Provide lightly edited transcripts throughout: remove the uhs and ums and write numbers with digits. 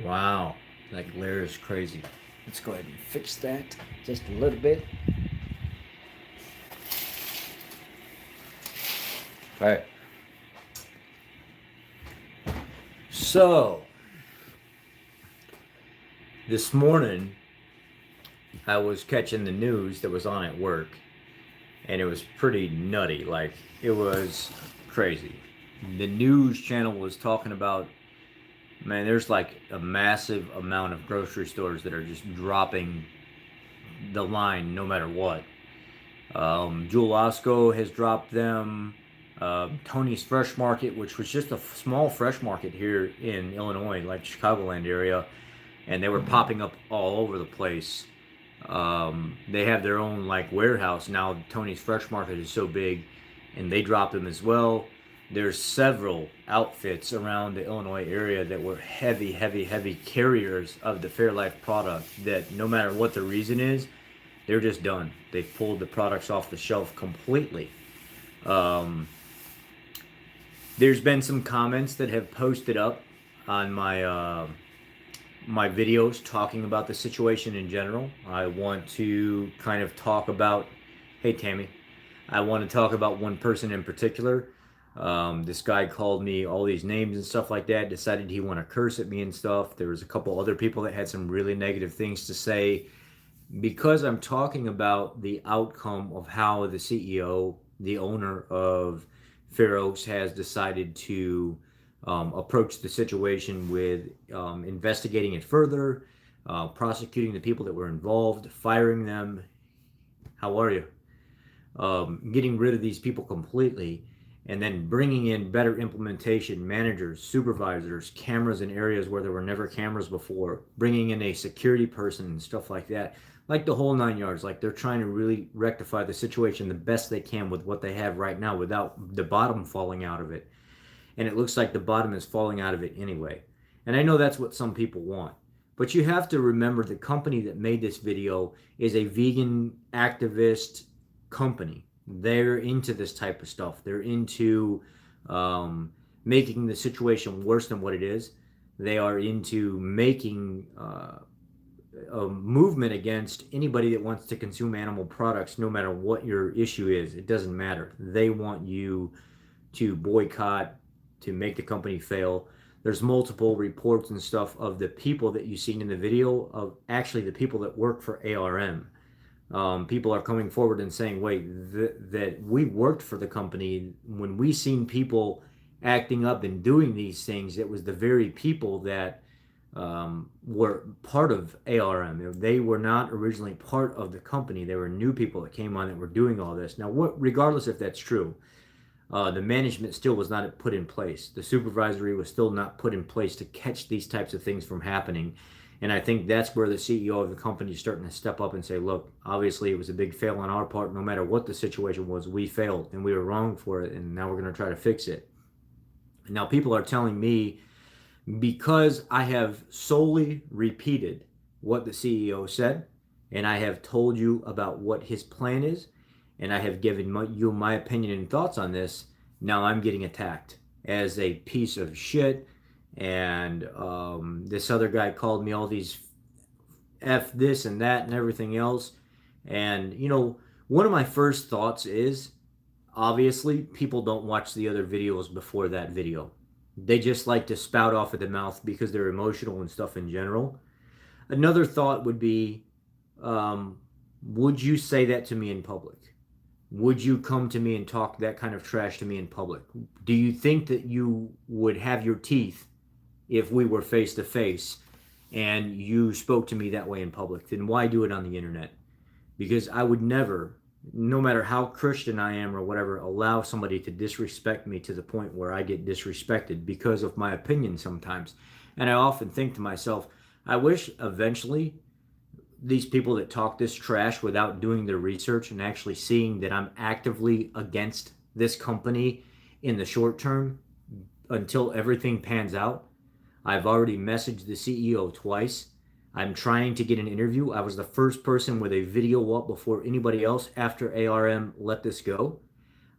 Wow. That glare is crazy. Let's go ahead and fix that just a little bit. All right. So, this morning, I was catching the news that was on at work, and it was pretty nutty. Like, it was crazy. The news channel was talking about, man, there's like a massive amount of grocery stores that are just dropping the line no matter what. Jewel Osco has dropped them. Tony's Fresh Market, which was just a small fresh market here in Illinois, like Chicagoland area, and they were popping up all over the place. They have their own like warehouse now. Tony's Fresh Market is so big, and they dropped them as well. There's several outfits around the Illinois area that were heavy, heavy, heavy carriers of the FairLife product. That no matter what the reason is, they're just done. They've pulled the products off the shelf completely. Um, there's been some comments that have posted up on my videos talking about the situation in general. I want to kind of talk about, hey Tammy, I want to talk about one person in particular. This guy called me all these names and stuff like that, decided he want to curse at me and stuff. There was a couple other people that had some really negative things to say because I'm talking about the outcome of how the CEO, the owner of FairOaks, has decided to approach the situation with investigating it further, prosecuting the people that were involved, firing them. How are you? Getting rid of these people completely, and then bringing in better implementation managers, supervisors, cameras in areas where there were never cameras before, bringing in a security person and stuff like that. Like the whole nine yards. Like they're trying to really rectify the situation the best they can with what they have right now without the bottom falling out of it. And it looks like the bottom is falling out of it anyway. And I know that's what some people want. But you have to remember the company that made this video is a vegan activist company. They're into this type of stuff. They're into making the situation worse than what it is. They are into making a movement against anybody that wants to consume animal products, no matter what your issue is. It doesn't matter. They want you to boycott, to make the company fail. There's multiple reports and stuff of the people that you've seen in the video of actually the people that work for ARM. People are coming forward and saying, wait, that we worked for the company. When we seen people acting up and doing these things, it was the very people that were part of ARM. They were not originally part of the company. They were new people that came on that were doing all this. Now, regardless if that's true, the management still was not put in place. The supervisory was still not put in place to catch these types of things from happening. And I think that's where the CEO of the company is starting to step up and say, look, obviously it was a big fail on our part. No matter what the situation was, we failed and we were wrong for it. And now we're going to try to fix it. Now, people are telling me because I have solely repeated what the CEO said, and I have told you about what his plan is, and I have given you my opinion and thoughts on this, now I'm getting attacked as a piece of shit. And this other guy called me all these F this and that and everything else. And, one of my first thoughts is obviously people don't watch the other videos before that video. They just like to spout off at the mouth because they're emotional and stuff in general. Another thought would be, um, would you say that to me in public? Would you come to me and talk that kind of trash to me in public? Do you think that you would have your teeth if we were face to face and you spoke to me that way in public? Then why do it on the internet? Because I would never, no matter how Christian I am or whatever, allow somebody to disrespect me to the point where I get disrespected because of my opinion sometimes. And I often think to myself, I wish eventually these people that talk this trash without doing their research and actually seeing that I'm actively against this company in the short term until everything pans out. I've already messaged the CEO twice. I'm trying to get an interview. I was the first person with a video up before anybody else after ARM let this go.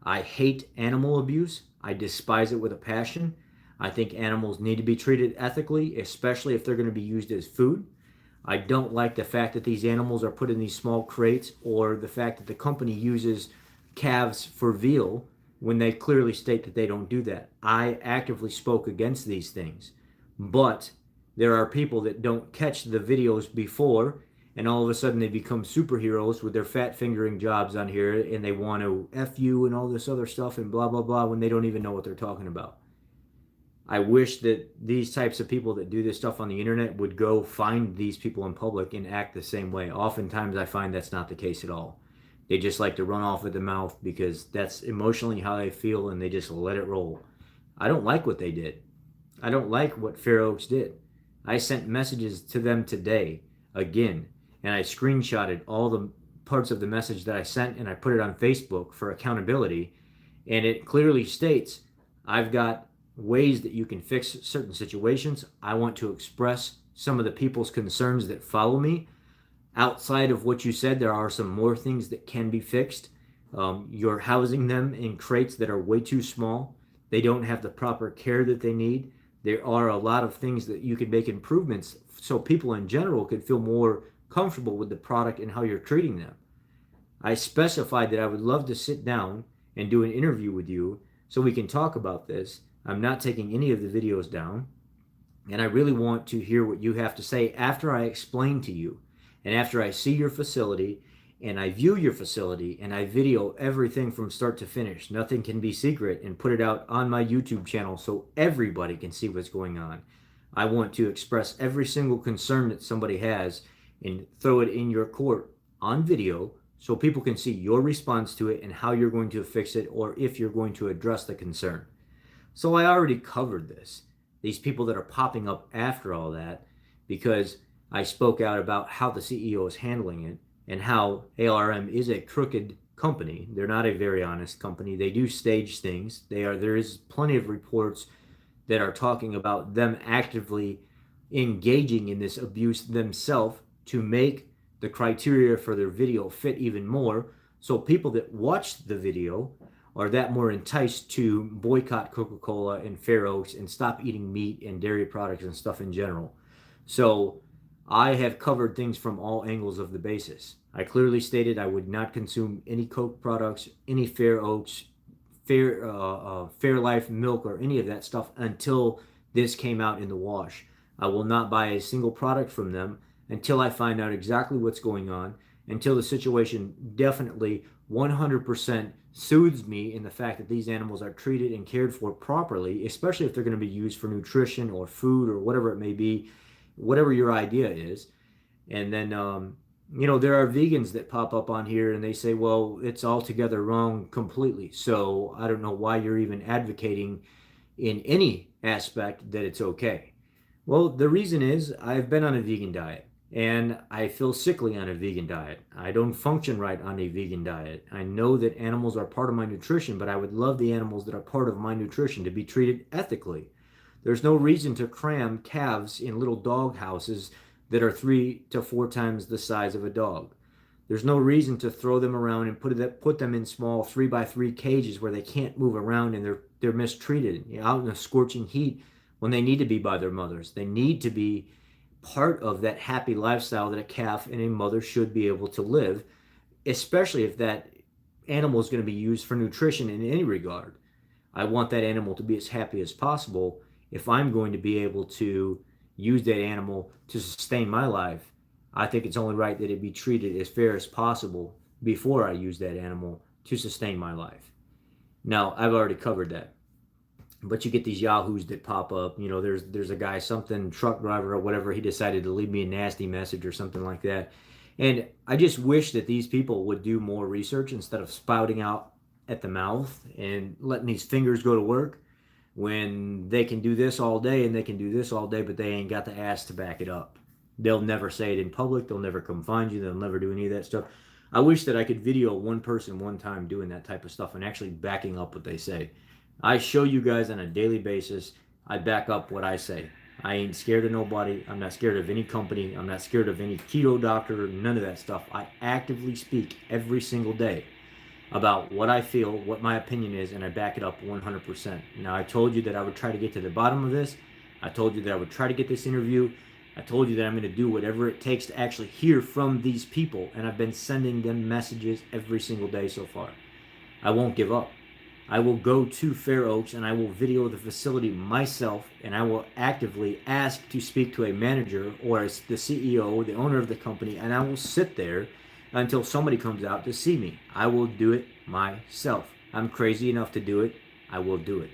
I hate animal abuse. I despise it with a passion. I think animals need to be treated ethically, especially if they're going to be used as food. I don't like the fact that these animals are put in these small crates, or the fact that the company uses calves for veal when they clearly state that they don't do that. I actively spoke against these things. But there are people that don't catch the videos before, and all of a sudden they become superheroes with their fat fingering jobs on here, and they want to F you and all this other stuff and blah, blah, blah, when they don't even know what they're talking about. I wish that these types of people that do this stuff on the internet would go find these people in public and act the same way. Oftentimes, I find that's not the case at all. They just like to run off at the mouth because that's emotionally how they feel, and they just let it roll. I don't like what they did. I don't like what FairOaks did. I sent messages to them today again, and I screenshotted all the parts of the message that I sent, and I put it on Facebook for accountability. And it clearly states, I've got ways that you can fix certain situations. I want to express some of the people's concerns that follow me. Outside of what you said, there are some more things that can be fixed. You're housing them in crates that are way too small. They don't have the proper care that they need. There are a lot of things that you could make improvements so people in general could feel more comfortable with the product and how you're treating them. I specified that I would love to sit down and do an interview with you so we can talk about this. I'm not taking any of the videos down, and I really want to hear what you have to say after I explain to you, and after I see your facility, and I view your facility, and I video everything from start to finish. Nothing can be secret, and put it out on my YouTube channel so everybody can see what's going on. I want to express every single concern that somebody has and throw it in your court on video so people can see your response to it and how you're going to fix it, or if you're going to address the concern. So I already covered this. These people that are popping up after all that, because I spoke out about how the CEO is handling it and how ARM is a crooked company. They're not a very honest company. They do stage things. There is plenty of reports that are talking about them actively engaging in this abuse themselves to make the criteria for their video fit even more. So people that watch the video are that more enticed to boycott Coca-Cola and FairOaks and stop eating meat and dairy products and stuff in general. So I have covered things from all angles of the basis. I clearly stated I would not consume any Coke products, any FairOaks, FairLife milk, or any of that stuff until this came out in the wash. I will not buy a single product from them until I find out exactly what's going on, until the situation definitely 100% soothes me in the fact that these animals are treated and cared for properly, especially if they're going to be used for nutrition or food or whatever it may be, whatever your idea is. And then, there are vegans that pop up on here and they say, well, it's altogether wrong completely. So I don't know why you're even advocating in any aspect that it's okay. Well, the reason is I've been on a vegan diet and I feel sickly on a vegan diet. I don't function right on a vegan diet. I know that animals are part of my nutrition, but I would love the animals that are part of my nutrition to be treated ethically. There's no reason to cram calves in little dog houses that are 3 to 4 times the size of a dog. There's no reason to throw them around and put them in small 3x3 cages where they can't move around and they're mistreated out in the scorching heat when they need to be by their mothers. They need to be part of that happy lifestyle that a calf and a mother should be able to live, especially if that animal is going to be used for nutrition in any regard. I want that animal to be as happy as possible. If I'm going to be able to use that animal to sustain my life, I think it's only right that it be treated as fair as possible before I use that animal to sustain my life. Now, I've already covered that. But you get these yahoos that pop up. There's a guy, something truck driver or whatever, he decided to leave me a nasty message or something like that. And I just wish that these people would do more research instead of spouting out at the mouth and letting these fingers go to work when they can do this all day and they can do this all day, but they ain't got the ass to back it up. They'll never say it in public. They'll never come find you. They'll never do any of that stuff. I wish that I could video one person one time doing that type of stuff and actually backing up what they say. I show you guys on a daily basis. I back up what I say. I ain't scared of nobody. I'm not scared of any company. I'm not scared of any keto doctor, none of that stuff. I actively speak every single day. about what I feel, what my opinion is, and I back it up 100%. Now, I told you that I would try to get to the bottom of this. I told you that I would try to get this interview. I told you that I'm going to do whatever it takes to actually hear from these people, and I've been sending them messages every single day so far. I won't give up. I will go to FairOaks and I will video the facility myself, and I will actively ask to speak to a manager or the CEO, the owner of the company, and I will sit there until somebody comes out to see me. I will do it myself. I'm crazy enough to do it. I will do it.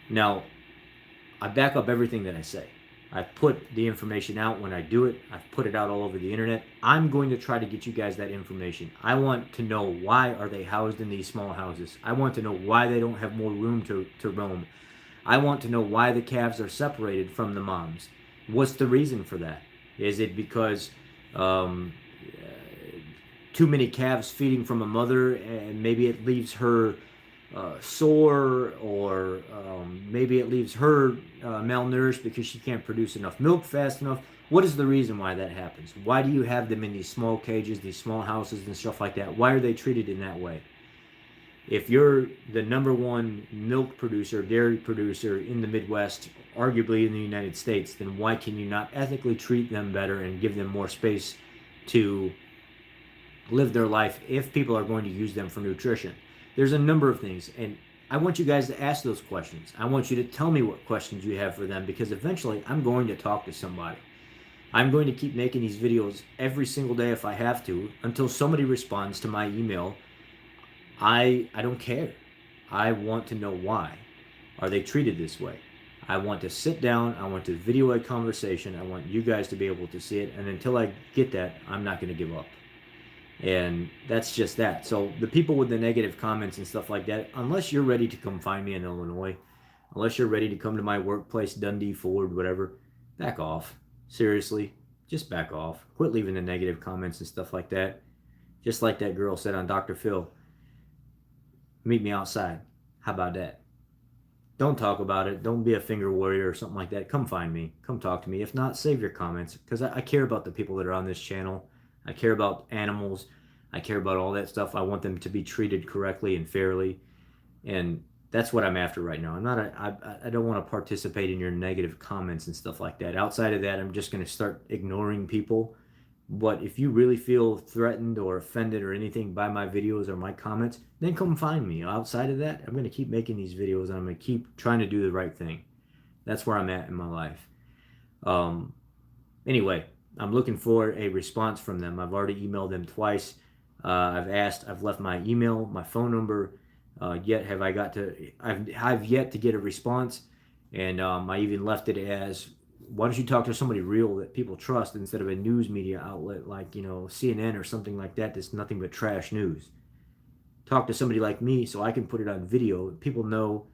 Now, I back up everything that I say. I've put the information out when I do it. I've put it out all over the internet. I'm going to try to get you guys that information. I want to know, why are they housed in these small houses? I want to know why they don't have more room to roam. I want to know why the calves are separated from the moms. What's the reason for that? Is it because too many calves feeding from a mother, and maybe it leaves her sore, or maybe it leaves her malnourished because she can't produce enough milk fast enough? What is the reason why that happens? Why do you have them in these small cages, these small houses and stuff like that? Why are they treated in that way? If you're the number one milk producer, dairy producer in the Midwest, arguably in the United States, then why can you not ethically treat them better and give them more space to live their life if people are going to use them for nutrition? There's a number of things, and I want you guys to ask those questions. I want you to tell me what questions you have for them, because eventually I'm going to talk to somebody. I'm going to keep making these videos every single day if I have to, until somebody responds to my email. I don't care. I want to know, why are they treated this way? I want to sit down. I want to video a conversation. I want you guys to be able to see it. And until I get that, I'm not going to give up. And that's just that. So the people with the negative comments and stuff like that, unless you're ready to come find me in Illinois, unless you're ready to come to my workplace, Dundee, Ford, whatever, back off. Seriously, just back off. Quit leaving the negative comments and stuff like that. Just like that girl said on Dr. Phil, meet me outside. How about that? Don't talk about it. Don't be a finger warrior or something like that. Come find me. Come talk to me. If not, save your comments, because I care about the people that are on this channel. I care about animals. I care about all that stuff. I want them to be treated correctly and fairly. And that's what I'm after right now. I don't want to participate in your negative comments and stuff like that. Outside of that, I'm just going to start ignoring people. But if you really feel threatened or offended or anything by my videos or my comments, then come find me. Outside of that, I'm going to keep making these videos, and I'm going to keep trying to do the right thing. That's where I'm at in my life. Anyway, I'm looking for a response from them. I've already emailed them twice. I've left my email, my phone number. I've yet to get a response. And I even left it as, why don't you talk to somebody real that people trust, instead of a news media outlet like, CNN or something like that that's nothing but trash news. Talk to somebody like me so I can put it on video. People know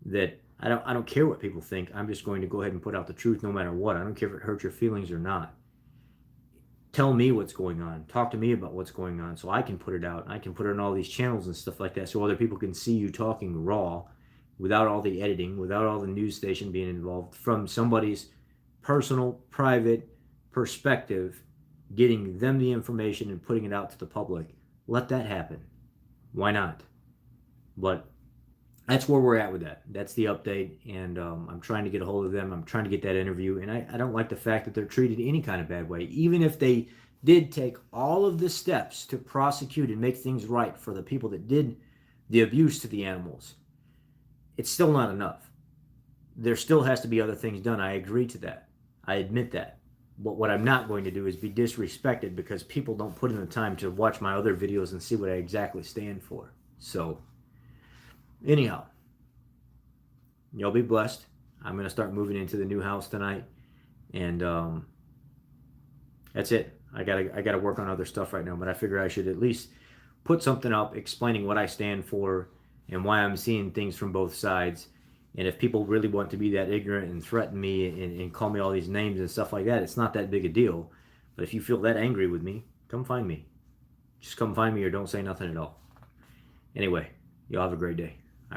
that I don't care what people think. I'm just going to go ahead and put out the truth no matter what. I don't care if it hurts your feelings or not. Tell me what's going on. Talk to me about what's going on so I can put it out. I can put it on all these channels and stuff like that so other people can see you talking raw, without all the editing, without all the news station being involved, from somebody's personal, private perspective, getting them the information and putting it out to the public. Let that happen. Why not? But that's where we're at with that. That's the update, and I'm trying to get a hold of them. I'm trying to get that interview, and I don't like the fact that they're treated any kind of bad way. Even if they did take all of the steps to prosecute and make things right for the people that did the abuse to the animals, it's still not enough. There still has to be other things done. I agree to that. I admit that. But what I'm not going to do is be disrespected because people don't put in the time to watch my other videos and see what I exactly stand for. So, anyhow, y'all be blessed. I'm going to start moving into the new house tonight. And that's it. I gotta work on other stuff right now, but I figure I should at least put something up explaining what I stand for and why I'm seeing things from both sides. And if people really want to be that ignorant and threaten me and call me all these names and stuff like that, it's not that big a deal. But if you feel that angry with me, come find me. Just come find me, or don't say nothing at all. Anyway, y'all have a great day.